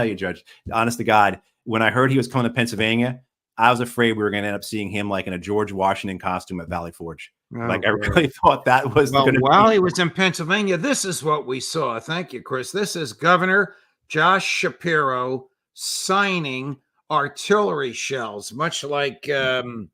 tell you, Judge, honest to God, when I heard he was coming to Pennsylvania, I was afraid we were going to end up seeing him like in a George Washington costume at Valley Forge. Like, I really thought that was going to while he was in Pennsylvania, this is what we saw. Thank you, Chris. This is Governor Josh Shapiro signing artillery shells, much like the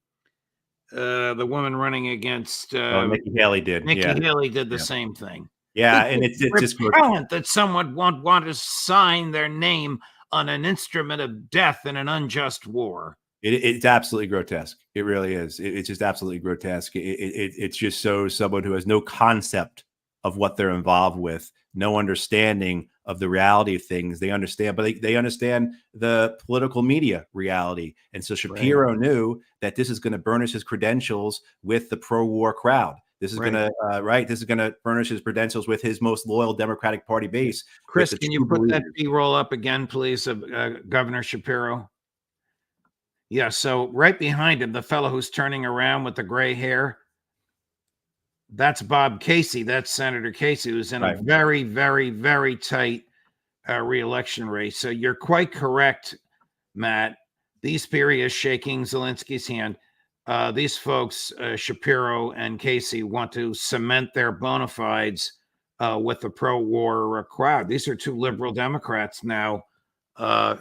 woman running against Nikki Haley did. Nikki Haley did the same thing. Yeah, and it's just repellent that someone won't want to sign their name on an instrument of death in an unjust war. It's absolutely grotesque. It really is. It's just absolutely grotesque. It's just so someone who has no concept of what they're involved with, no understanding of the reality of things. They understand, but they understand the political media reality. And so Shapiro knew that this is going to burnish his credentials with the pro-war crowd. This is going to This is going to furnish his credentials with his most loyal Democratic Party base. Chris, can you put that B-roll up again, please, of Governor Shapiro? Yeah. So right behind him, the fellow who's turning around with the gray hair, that's Bob Casey. That's Senator Casey, who's in a very, very, very tight re-election race. So you're quite correct, Matt. These is shaking Zelensky's hand. These folks, Shapiro and Casey, want to cement their bona fides with the pro-war crowd. These are two liberal Democrats now,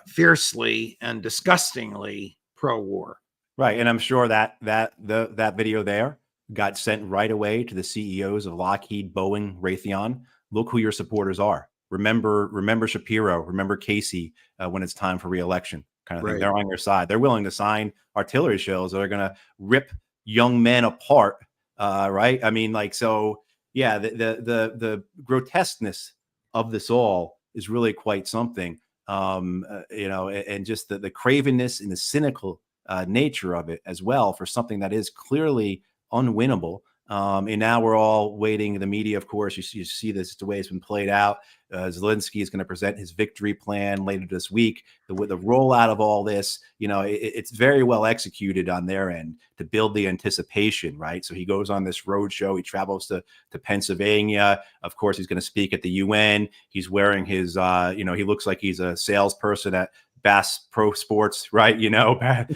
fiercely and disgustingly pro-war. Right, and I'm sure that video there got sent right away to the CEOs of Lockheed, Boeing, Raytheon. Look who your supporters are. Remember Shapiro. Remember Casey when it's time for re-election. Kind of thing. They're on your side. They're willing to sign artillery shells that are going to rip young men apart. Right? I mean, like, so yeah. The grotesqueness of this all is really quite something. And just the cravenness and the cynical nature of it as well for something that is clearly unwinnable. And now we're all waiting. The media, of course, you see this the way it's been played out. Zelensky is going to present his victory plan later this week. The rollout of all this, it's very well executed on their end to build the anticipation, right? So he goes on this road show. He travels to Pennsylvania. Of course, he's going to speak at the UN. He's wearing his, he looks like he's a salesperson at Bass Pro Sports, right?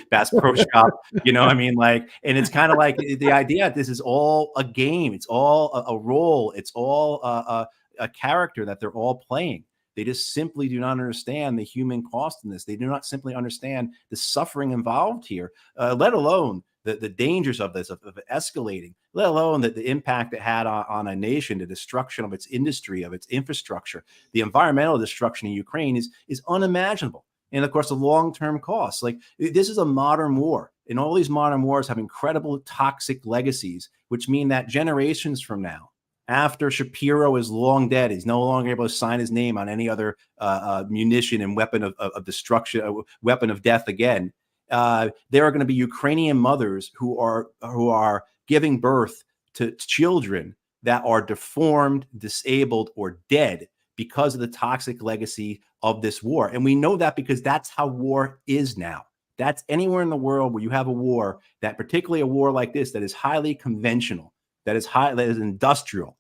Bass Pro Shop, I mean, like, and it's kind of like the idea that this is all a game. It's all a role. It's all a character that they're all playing. They just simply do not understand the human cost in this. They do not simply understand the suffering involved here, let alone the dangers of this, of escalating, let alone the impact it had on a nation, the destruction of its industry, of its infrastructure. The environmental destruction in Ukraine is unimaginable. And of course, the long-term costs. Like, this is a modern war, and all these modern wars have incredible toxic legacies, which mean that generations from now, after Shapiro is long dead, he's no longer able to sign his name on any other munition and weapon of destruction, weapon of death again. There are going to be Ukrainian mothers who are giving birth to children that are deformed, disabled, or dead because of the toxic legacy of this war. And we know that because that's how war is now. That's anywhere in the world where you have a war, that particularly a war like this, that is highly conventional, that is industrial.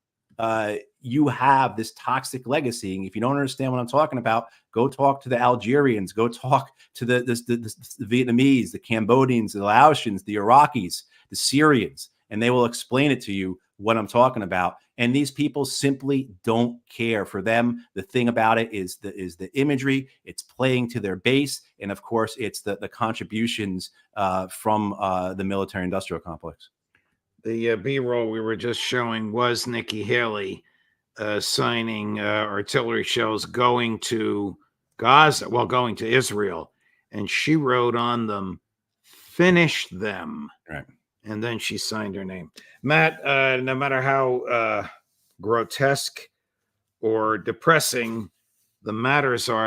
You have this toxic legacy. And if you don't understand what I'm talking about, go talk to the Algerians, go talk to the Vietnamese, the Cambodians, the Laotians, the Iraqis, the Syrians, and they will explain it to you what I'm talking about. And these people simply don't care. For them, the thing about it is the imagery. It's playing to their base, and of course, it's the contributions from the military-industrial complex. The B-roll we were just showing was Nikki Haley signing artillery shells going to Gaza, going to Israel, and she wrote on them, "Finish them." Right. And then she signed her name. Matt, no matter how grotesque or depressing the matters are